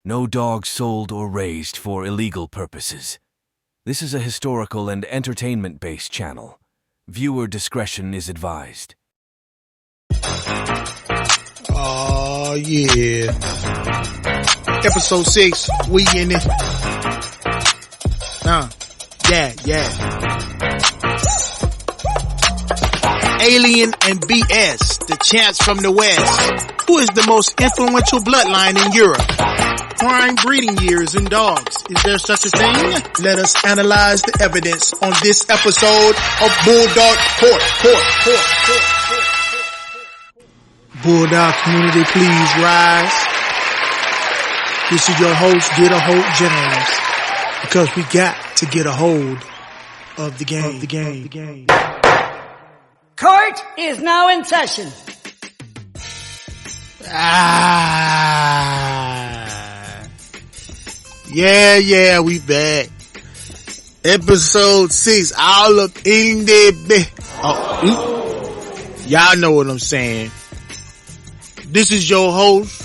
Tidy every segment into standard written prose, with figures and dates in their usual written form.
No dog sold or raised for illegal purposes. This is a historical and entertainment-based channel. Viewer discretion is advised. Oh, yeah. Episode 6, we in it. Yeah. Alien and BS, the champs from the West. Who is the most influential bloodline in Europe? Prime breeding years in dogs. Is there such a thing? Let us analyze the evidence on this episode of Bulldog Court. Bulldog community, please rise. This is your host, Get a Hold James, because we got to get a hold of the game. Court is now in session. Yeah, we back. Episode 6, all up in there. Y'all know what I'm saying. This is your host.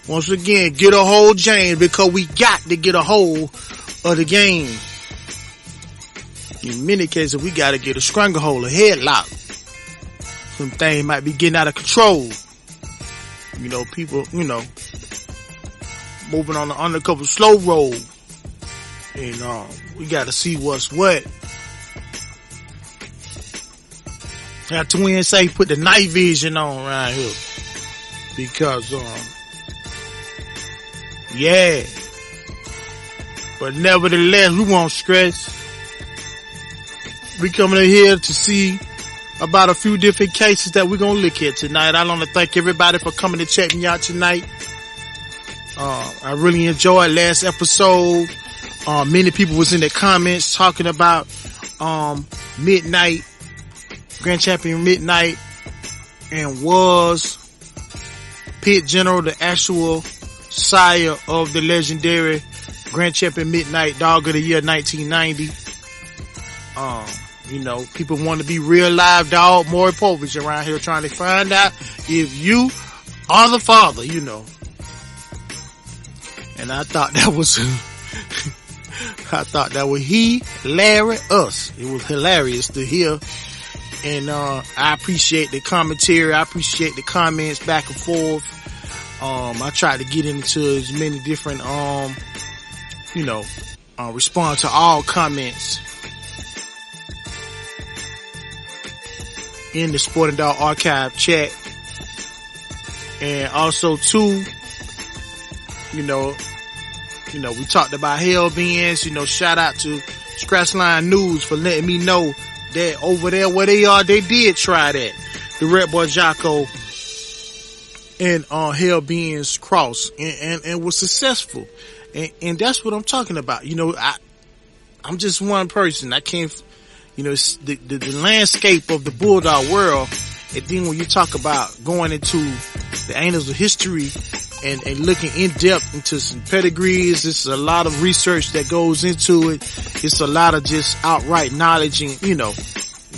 Once again, Get a Hold James, because we got to get a hold of the game. In many cases, we got to get a stranglehold, a headlock. Some things might be getting out of control. You know, people, moving on the undercover slow roll. And, we got to see what's what. Our twin say put the night vision on around here. Because, yeah. But nevertheless, we won't stress. We coming in here to see about a few different cases that we're going to look at tonight. I want to thank everybody for coming to check me out tonight. I really enjoyed last episode. Many people was in the comments talking about, Midnight, Grand Champion Midnight, and was Pit General the actual sire of the legendary Grand Champion Midnight Dog of the Year 1990. People want to be real live dog Maury Povich around here trying to find out if you are the father, And I thought that was, hilarious. It was hilarious to hear. And, I appreciate the commentary. I appreciate the comments back and forth. I tried to get into as many different, respond to all comments in the Sporting Dog Archive chat. And also too, we talked about hell beings, shout out to Scratchline News for letting me know that over there where they are, they did try that. The Red Boy Jocko and Hell Beings Cross and was successful. And that's what I'm talking about. I'm just one person. I can't, it's the landscape of the Bulldog world. And then when you talk about going into the annals of history and looking in depth into some pedigrees, it's a lot of research that goes into it. It's a lot of just outright knowledge and,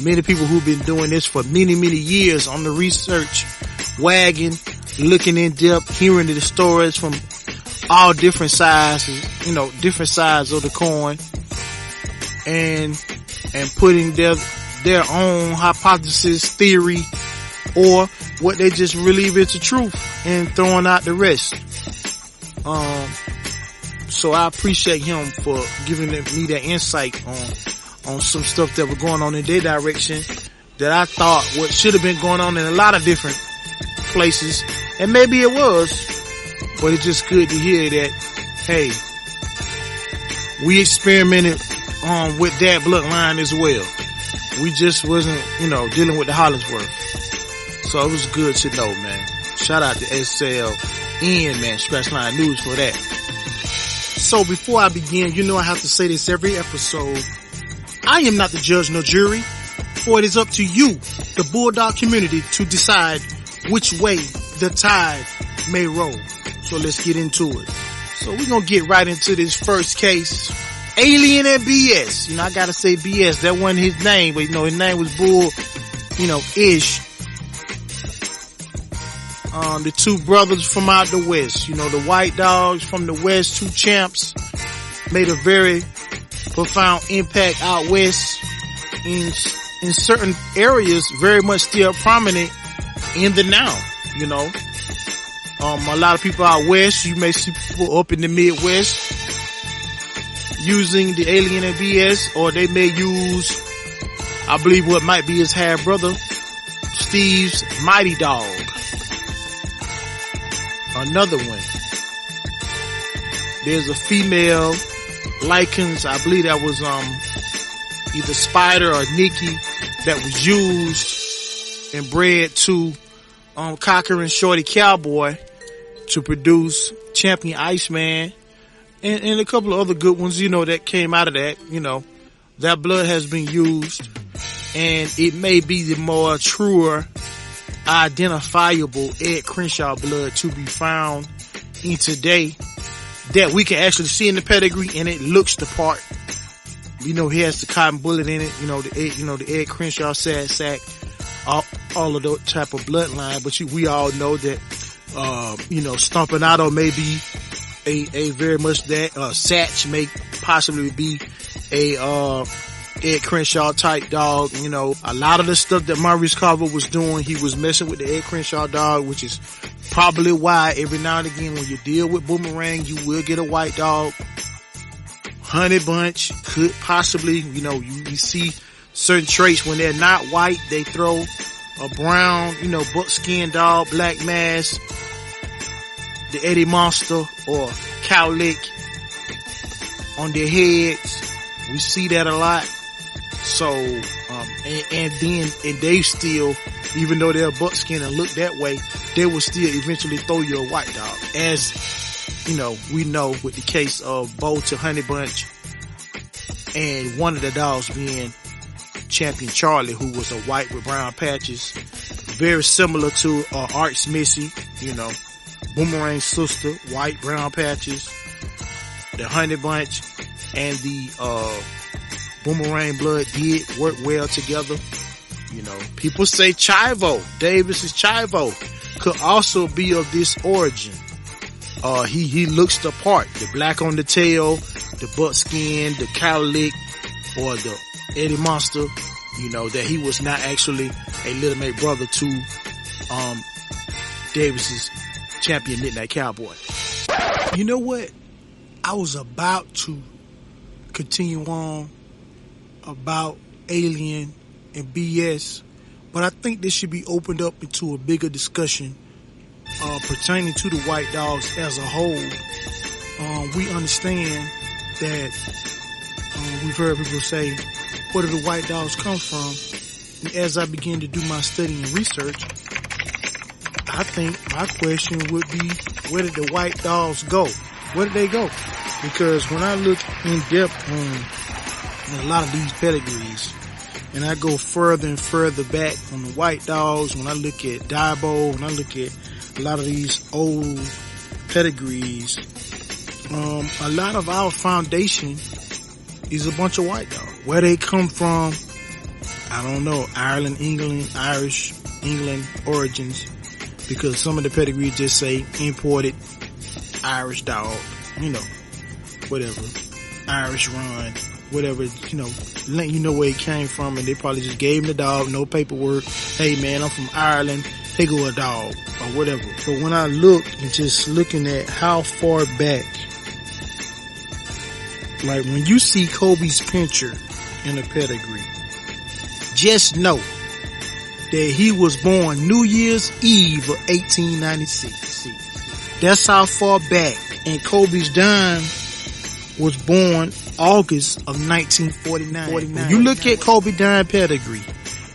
many people who've been doing this for many, many years on the research wagon, looking in depth, hearing the stories from all different sizes, different sides of the coin, and putting their own hypothesis, theory, or what they just believe is the truth and throwing out the rest. So I appreciate him for giving me that insight on some stuff that was going on in their direction that I thought what should have been going on in a lot of different places. And maybe it was, but it's just good to hear that, hey, we experimented with that bloodline as well. We just wasn't, dealing with the Hollingsworth. So it was good to know, man. Shout out to SLN, man, Scratchline News for that. So before I begin, I have to say this every episode. I am not the judge nor jury, for it is up to you, the Bulldog community, to decide which way the tide may roll. So let's get into it. So we're going to get right into this first case. Alien and BS. I gotta say BS. That wasn't his name, but his name was Bull, Ish. the two brothers from out the West. You know, the White Dogs from the West, two champs, made a very profound impact out West. In certain areas, very much still prominent in the now, you know. A lot of people out West, you may see people up in the Midwest using the Alien and BS, or they may use, I believe what might be his half brother, Steve's Mighty Dog. Another one. There's a female Lycans, I believe that was, either Spider or Nikki, that was used and bred to, Cocker and Shorty Cowboy to produce Champion Iceman and a couple of other good ones, you know, that came out of that, you know. That blood has been used, and it may be the more truer, identifiable Ed Crenshaw blood to be found in today that we can actually see in the pedigree, and it looks the part. You know, he has the cotton bullet in it, you know, the Ed Crenshaw sad sack, all of that type of bloodline. But we all know that, you know, Stompanato may be a very much that, Satch may possibly be a, Ed Crenshaw type dog. You know, a lot of the stuff that Maurice Carver was doing, he was messing with the Ed Crenshaw dog, which is probably why every now and again when you deal with Boomerang, you will get a white dog. Honey Bunch could possibly, you know, you see certain traits when they're not white, they throw a brown, you know, buckskin dog, black mask, the Eddie Monster or Cowlick on their heads. We see that a lot. So, and they still, even though they're buckskin and look that way, they will still eventually throw you a white dog. As, you know, we know with the case of Bo to Honey Bunch, and one of the dogs being Champion Charlie, who was a white with brown patches, very similar to Arts Missy, you know, Boomerang's sister, white brown patches, the Honey Bunch and the Boomerang blood did work well together. You know, people say Chivo, Davis's Chivo, could also be of this origin. He looks the part, the black on the tail, the buckskin, the cowlick, or the Eddie Monster, you know, that he was not actually a little mate brother to, Davis's Champion Midnight Cowboy. You know what? I was about to continue on about Alien and BS, but I think this should be opened up into a bigger discussion pertaining to the white dogs as a whole. We understand that we've heard people say, where do the white dogs come from? And as I begin to do my study and research, I think my question would be, where did the white dogs go? Where did they go? Because when I look in depth on a lot of these pedigrees, and I go further and further back on the white dogs, when I look at Daibo, when I look at a lot of these old pedigrees, a lot of our foundation is a bunch of white dogs. Where they come from, I don't know. Ireland, England, Irish, England origins, because some of the pedigrees just say imported Irish dog, you know, whatever, Irish run, whatever, you know where it came from, and they probably just gave him the dog, no paperwork. Hey man, I'm from Ireland, here go a dog, or whatever. But when I look and just looking at how far back, like when you see Kobe's pincher in a pedigree, just know that he was born New Year's Eve of 1896. That's how far back. And Kobe's dime was born August of 1949. When you look at Kobe Dime pedigree,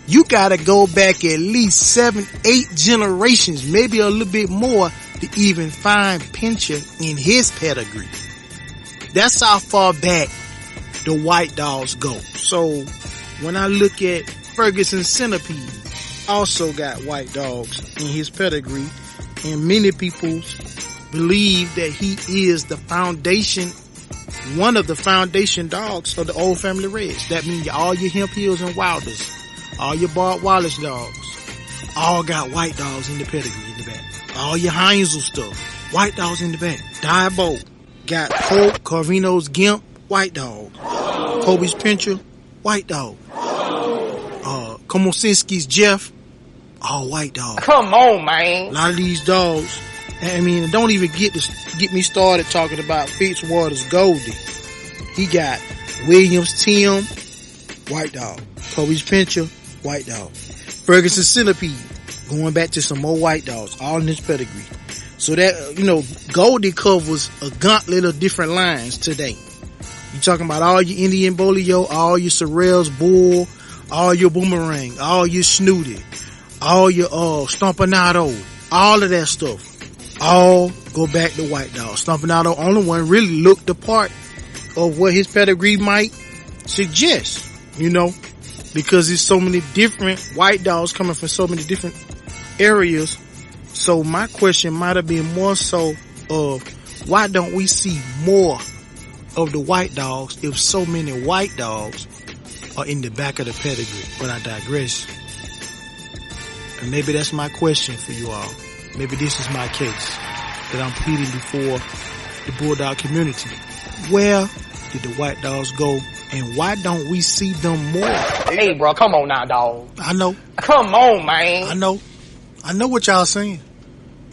you gotta go back at least 7, 8 generations, maybe a little bit more, to even find Pincher in his pedigree. That's how far back the white dogs go. So when I look at Ferguson Centipede, also got white dogs in his pedigree, and many people believe that he is the foundation, one of the foundation dogs of the Old Family Reds. That means all your Hemp Hills and Wilders, all your Bart Wallace dogs, all got white dogs in the pedigree in the back. all your Heinzel stuff. White dogs in the back. Diabo. Got Colt, Carvino's Gimp, white dog. Kobe's Pincher, white dog. Komosinski's Jeff, all white dog. Come on, man. A lot of these dogs, I mean, don't even get me started talking about Fitzwater's Goldie. He got Williams Tim, white dog. Kobe's Pincher, white dog. Ferguson Centipede, going back to some more white dogs, all in his pedigree. So that, you know, Goldie covers a gauntlet of different lines today. You talking about all your Indian Bolio, all your Sorrells Bull, all your Boomerang, all your Snooty, all your Stompanato, all of that stuff. All go back to white dog. Stompanato, only one really looked the part of what his pedigree might suggest, you know, because there's so many different white dogs coming from so many different areas. So my question might have been more so of why don't we see more of the white dogs if so many white dogs are in the back of the pedigree? But I digress. And maybe that's my question for you all. Maybe this is my case that I'm pleading before the Bulldog community. Where did the white dogs go, and why don't we see them more? Hey, bro, come on now, dog. I know. Come on, man. I know what y'all saying.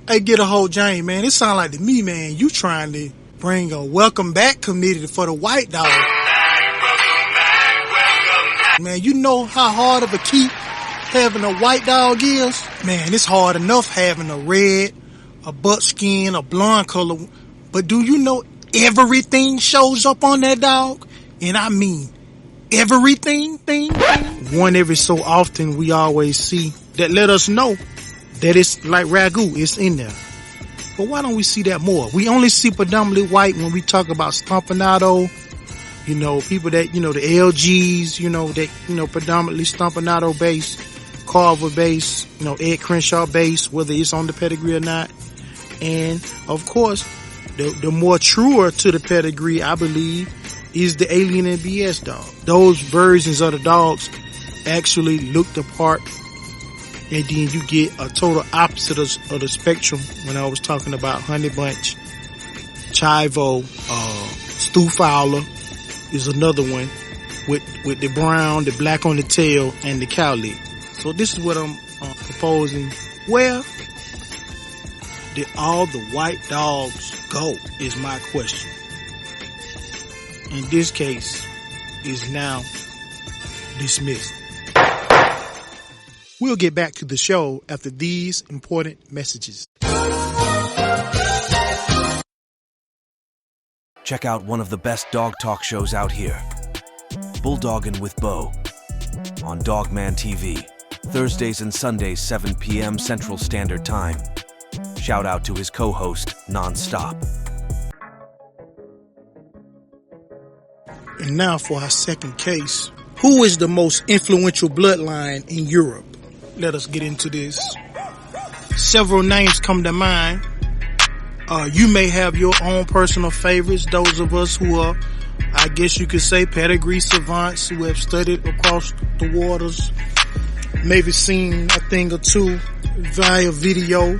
Hey, get a hold, Jane, man. It sound like to me, man, you trying to bring a welcome back committee for the white dog. Man, you know how hard of a keep having a white dog is? Man, it's hard enough having a red, a buckskin, a blonde color. But do you know everything shows up on that dog? And I mean everything. One every so often we always see that let us know that it's like ragu, it's in there. But why don't we see that more? We only see predominantly white when we talk about Stompanato, you know, people that, you know, the LGs, you know, that, you know, predominantly Stompanato base, Carver base, you know, Ed Crenshaw base, whether it's on the pedigree or not. And of course, the more truer to the pedigree, I believe, is the Alien and BS dog. Those versions of the dogs actually look the part, and then you get a total opposite of the spectrum when I was talking about Honey Bunch, Chivo, Stu Fowler is another one with the brown, the black on the tail, and the cowlick. So this is what I'm proposing. Where did all the white dogs go is my question. In this case, is now dismissed. We'll get back to the show after these important messages. Check out one of the best dog talk shows out here, Bulldogin with Bo, on DogmanTv, Thursdays and Sundays, 7 p.m. Central Standard Time. Shout out to his co-host, Nonstop. And now for our second case. Who is the most influential bloodline in Europe? Let us get into this. Several names come to mind. You may have your own personal favorites. Those of us who are, I guess you could say, pedigree savants who have studied across the waters, maybe seen a thing or two via video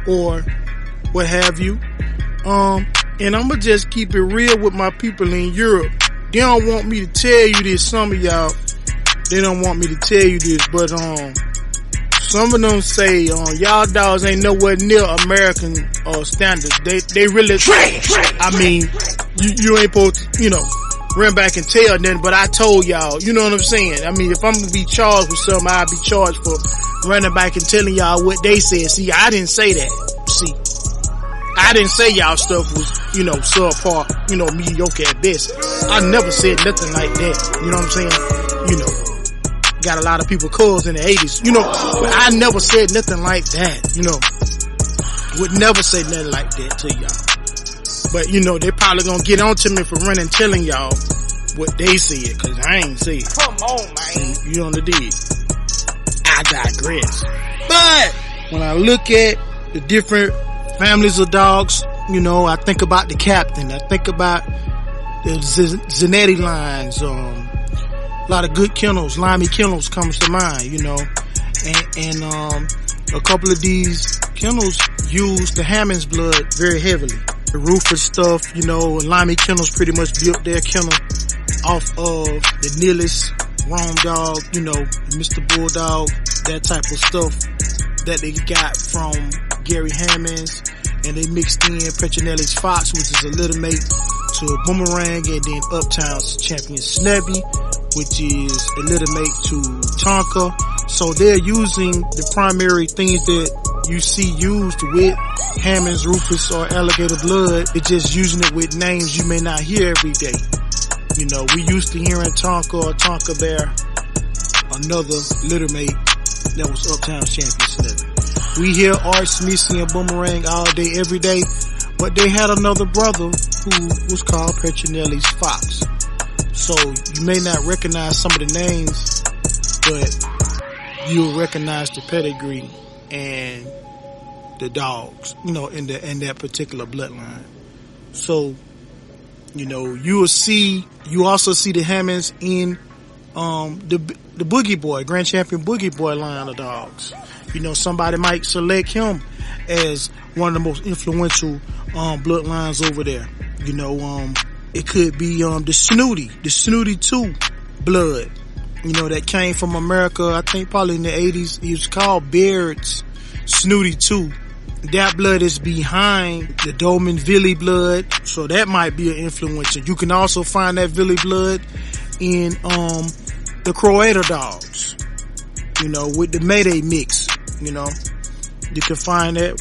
or what have you. And I'm gonna just keep it real with my people in Europe. They don't want me to tell you this. Some of y'all, they don't want me to tell you this, but some of them say y'all dogs ain't nowhere near American standards. They really, I mean, you ain't supposed to, you know, run back and tell them, but I told y'all, you know what I'm saying? I mean, if I'm gonna be charged with something, I'll be charged for running back and telling y'all what they said. See, I didn't say that. See, I didn't say y'all stuff was, you know, subpar, you know, mediocre at best. I never said nothing like that. You know what I'm saying? You know, got a lot of people calls in the 80s, you know, but I never said nothing like that, you know. Would never say nothing like that to y'all. But, you know, they probably gonna get on to me for running telling y'all what they said, cause I ain't say it. Come on, man. You on the dig. I digress. But when I look at the different families of dogs, you know, I think about the captain. I think about the Zanetti lines. A lot of good kennels, limey kennels comes to mind, you know, and a couple of these Kennels used the Hammond's blood very heavily. The Rufus stuff, you know, Limey Kennels pretty much built their kennel off of the Nillis, Rome Dog, you know, Mr. Bulldog, that type of stuff that they got from Gary Hammond's, and they mixed in Petronelli's Fox, which is a little mate to Boomerang, and then Uptown's Champion Snubby, which is a little mate to Tonka. So they're using the primary things that you see used with Hammond's, Rufus, or Alligator Blood. They're just using it with names you may not hear every day. You know, we used to hearing Tonka or Tonka Bear, another little mate that was Uptown's Champion Snubby. We hear Art Smithsy and Boomerang all day, every day, but they had another brother who was called Petronelli's Fox. So you may not recognize some of the names, but you'll recognize the pedigree and the dogs, you know, in that particular bloodline. So, you know, you also see the Hammonds in the Boogie Boy, Grand Champion Boogie Boy line of dogs. You know, somebody might select him as one of the most influential bloodlines over there. You know, it could be the Snooty 2 blood. You know, that came from America, I think probably in the 80s. He was called Baird's Snooty 2. That blood is behind the Dolman Villy blood, so that might be an influencer. You can also find that Villy blood in the Croator dogs, you know, with the Mayday mix. You know, you can find that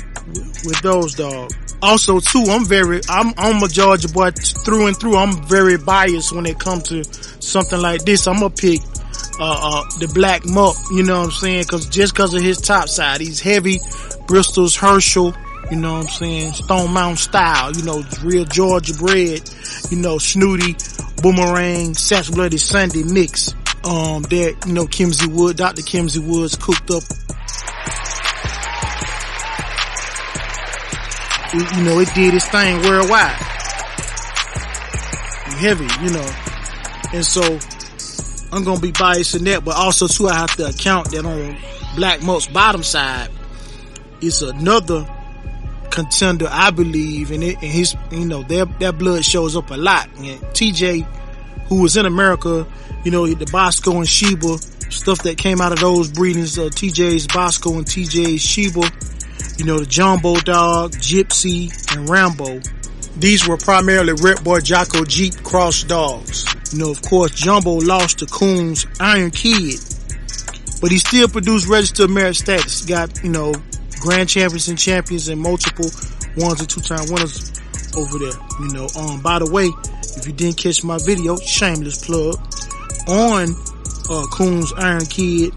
with those dogs. Also too, I'm a Georgia boy through and through. I'm very biased when it comes to something like this. I'm gonna pick the Black Muck, you know what I'm saying? Just cause of his top side. He's heavy, Bristol's Herschel, you know what I'm saying? Stone Mountain style, you know, real Georgia bred, you know, Snooty, Boomerang, Sax Bloody Sunday mix. That, you know, Dr. Kimsey Woods cooked up. You know, it did its thing worldwide. Heavy, you know. And so, I'm gonna be biased in that, but also too, I have to account that on Black Muck's bottom side is another contender, I believe, and his, you know, that blood shows up a lot. And TJ, who was in America, you know, the Bosco and Sheba, stuff that came out of those breedings, TJ's Bosco and TJ's Sheba, you know, the Jumbo Dog, Gypsy, and Rambo. These were primarily Red Boy Jocko Jeep cross dogs. You know, of course, Jumbo lost to Coon's Iron Kid, but he still produced registered merit status. Got, you know, grand champions and champions and multiple 1 and 2-time winners over there. You know, by the way, if you didn't catch my video, shameless plug, on Coon's Iron Kid,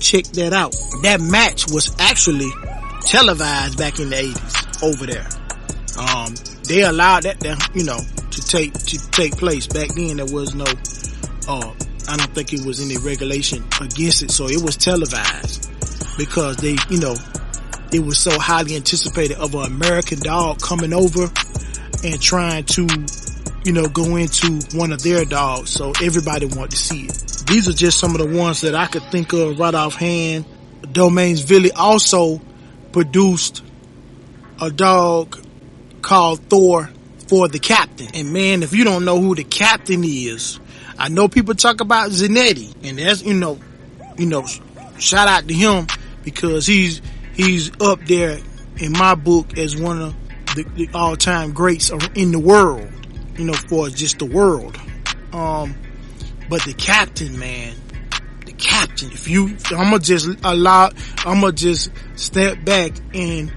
check that out. That match was actually televised back in the 80s over there. They allowed that, you know, to take place. Back then there was no, I don't think it was any regulation against it, so it was televised because they, you know, it was so highly anticipated of an American dog coming over and trying to, you know, go into one of their dogs, so everybody wanted to see it. These are just some of the ones that I could think of right offhand. Domains Villy also produced a dog called Thor for the Captain. And man, if you don't know who the Captain is, I know people talk about Zanetti, and that's, you know, shout out to him because he's up there in my book as one of the all-time greats in the world, you know, for just the world. But the Captain, man, the Captain, I'ma just step back and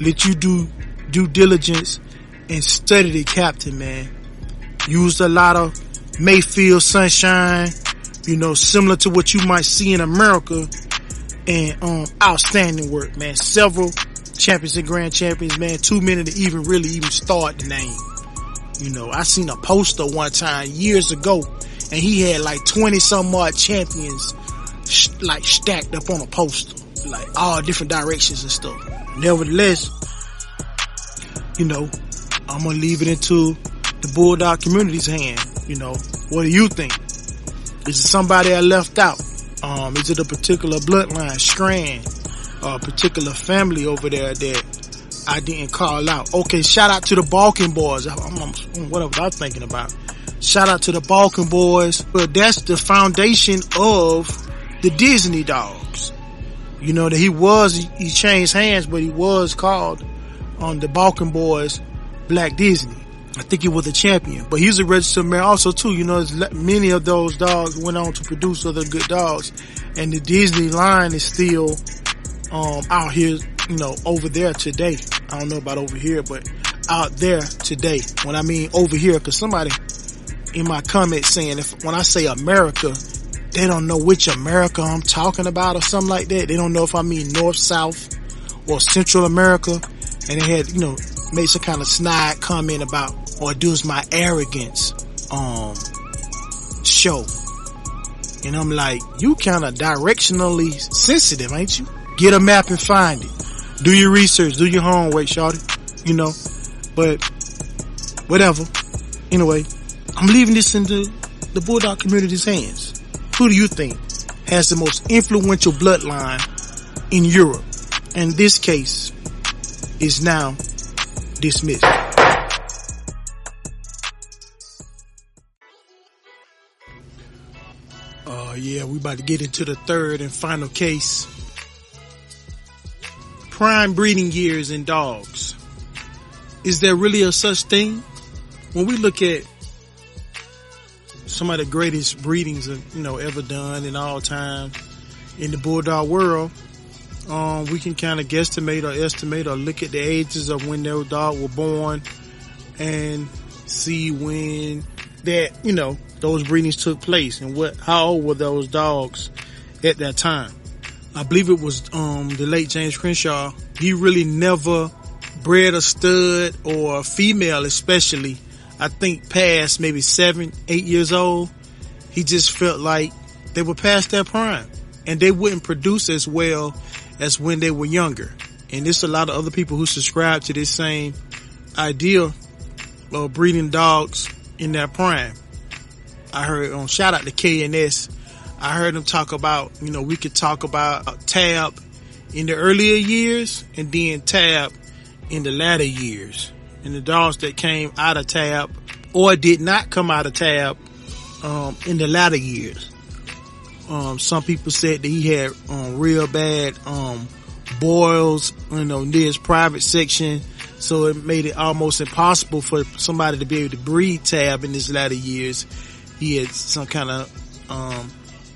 let you do due diligence and study the Captain, man. Used a lot of Mayfield Sunshine, you know, similar to what you might see in America, and outstanding work, man. Several champions and grand champions, man. Too many to even start the name. You know, I seen a poster one time years ago, and he had like 20 some odd champions like stacked up on a poster, like all different directions and stuff. Nevertheless, you know, I'm gonna leave it into the Bulldog community's hand. You know, what do you think? Is it somebody I left out? Is it a particular bloodline strand a particular family over there that I didn't call out. Okay, shout out to the Balkan boys. What was I thinking about? Shout out to the Balkan boys. Well, that's the foundation of the Disney dogs. You know, that he changed hands, but he was called on the Balkan boys Black Disney. I think he was a champion, but he's a registered mare also too. You know, many of those dogs went on to produce other good dogs, and the Disney line is still out here, you know, over there today. I don't know about over here, but out there today. When I mean over here, cause somebody in my comments saying when I say America, they don't know which America I'm talking about or something like that. They don't know if I mean North, South, or Central America. And they had, you know, made some kind of snide comment about, or does my arrogance, show. And I'm like, you kind of directionally sensitive, ain't you? Get a map and find it. Do your research, do your homework, shawty. You know, but whatever. Anyway, I'm leaving this into the Bulldog community's hands. Who do you think has the most influential bloodline in Europe? And this case is now dismissed. Yeah, we about to get into the third and final case. Prime breeding years in dogs. Is there really a such thing? When we look at some of the greatest breedings, you know, ever done in all time in the Bulldog world, we can kind of guesstimate or estimate or look at the ages of when those dogs were born and see when that, you know, those breedings took place and how old were those dogs at that time. I believe it was the late James Crenshaw. He really never bred a stud or a female, especially, I think past maybe 7, 8 years old. He just felt like they were past their prime and they wouldn't produce as well as when they were younger. And there's a lot of other people who subscribe to this same idea of breeding dogs in their prime. I heard shout out to KNS. I heard him talk about, you know, we could talk about Tab in the earlier years and then Tab in the latter years. And the dogs that came out of Tab or did not come out of Tab in the latter years. Some people said that he had real bad boils, you know, near his private section, so it made it almost impossible for somebody to be able to breed Tab in his latter years. He had some kind of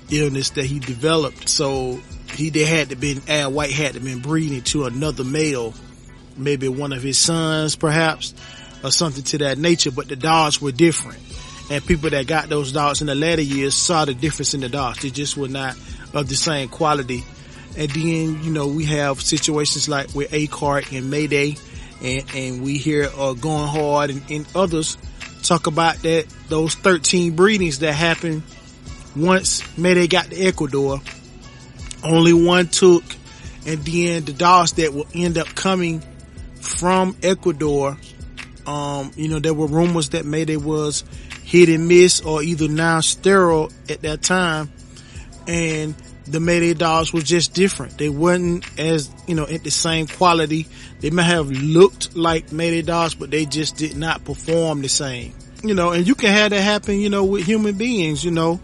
illness that he developed, so White had to been breeding to another male, maybe one of his sons perhaps, or something to that nature. But the dogs were different. And people that got those dogs in the latter years saw the difference in the dogs. They just were not of the same quality. And then, you know, we have situations like with A-Cart and Mayday, and we hear Going Hard and others talk about those 13 breedings that happened once Mayday got to Ecuador. Only one took, and then the dogs that will end up coming from Ecuador, you know, there were rumors that Mayday was hit and miss or either non-sterile at that time, and the Mayday dogs were just different. They weren't as, you know, at the same quality. They may have looked like Mayday dogs, but they just did not perform the same. You know, and you can have that happen, you know, with human beings, you know,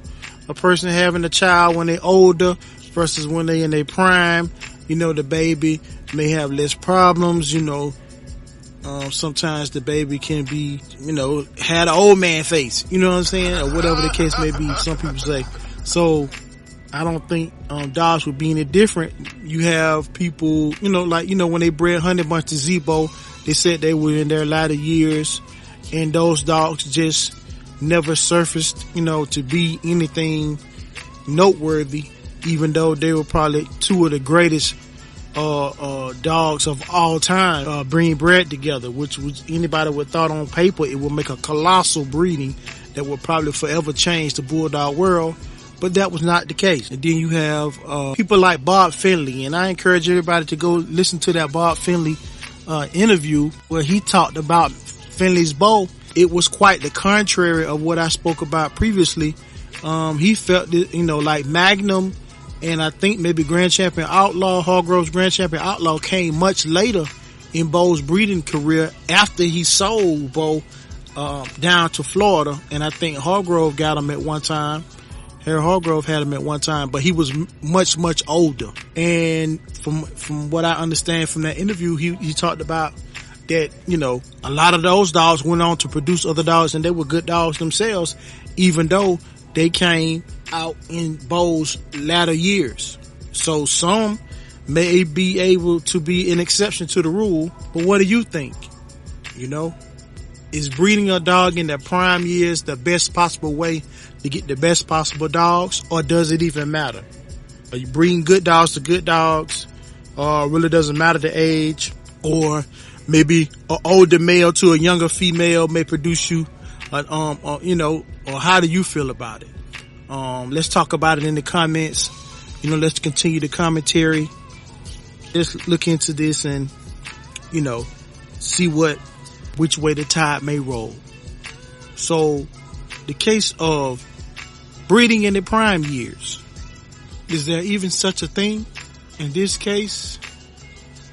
a person having a child when they're older versus when they're in their prime. You know, the baby may have less problems, you know. Sometimes the baby can be, you know, had an old man face, you know what I'm saying? Or whatever the case may be, some people say. So I don't think, dogs would be any different. You have people, you know, like, you know, when they bred Honey Bunch to Zebo, they said they were in their latter years and those dogs just never surfaced, you know, to be anything noteworthy, even though they were probably two of the greatest dogs of all time, being bred together, which was anybody would thought on paper it would make a colossal breeding that would probably forever change the Bulldog world, but that was not the case. And then you have people like Bob Finley, and I encourage everybody to go listen to that Bob Finley interview where he talked about Finley's bow. It was quite the contrary of what I spoke about previously. He felt that, you know, like Magnum And I think maybe Grand Champion Outlaw, Hargrove's Grand Champion Outlaw came much later in Bo's breeding career after he sold Bo down to Florida. And I think Hargrove got him at one time. Harry Hargrove had him at one time, but he was much, much older. And from what I understand from that interview, he talked about that, you know, a lot of those dogs went on to produce other dogs, and they were good dogs themselves, even though they came out in Bo's latter years. So some may be able to be an exception to the rule, but what do you think? You know, is breeding a dog in their prime years the best possible way to get the best possible dogs, or does it even matter? Are you breeding good dogs to good dogs? Really doesn't matter the age, or maybe an older male to a younger female may produce you, you know, or how do you feel about it? Let's talk about it in the comments. You know, let's continue the commentary. Let's look into this and, you know, see which way the tide may roll. So the case of breeding in the prime years, is there even such a thing? In this case,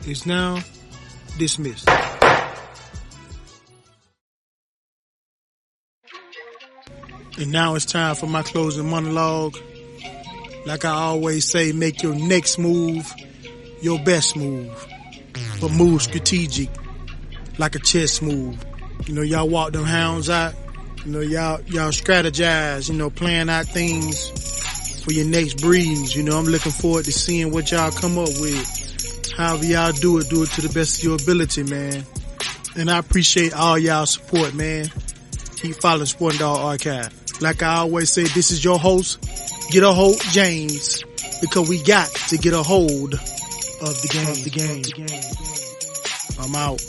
is now dismissed. And now it's time for my closing monologue. Like I always say, make your next move your best move, but move strategic, like a chess move. You know, y'all walk them hounds out. You know, y'all strategize, you know, plan out things for your next breeds. You know, I'm looking forward to seeing what y'all come up with. However y'all do it to the best of your ability, man. And I appreciate all y'all support, man. Keep following Sporting Dog Archive. Like I always say, this is your host, Get a Hold James, because we got to get a hold of the game. I'm out.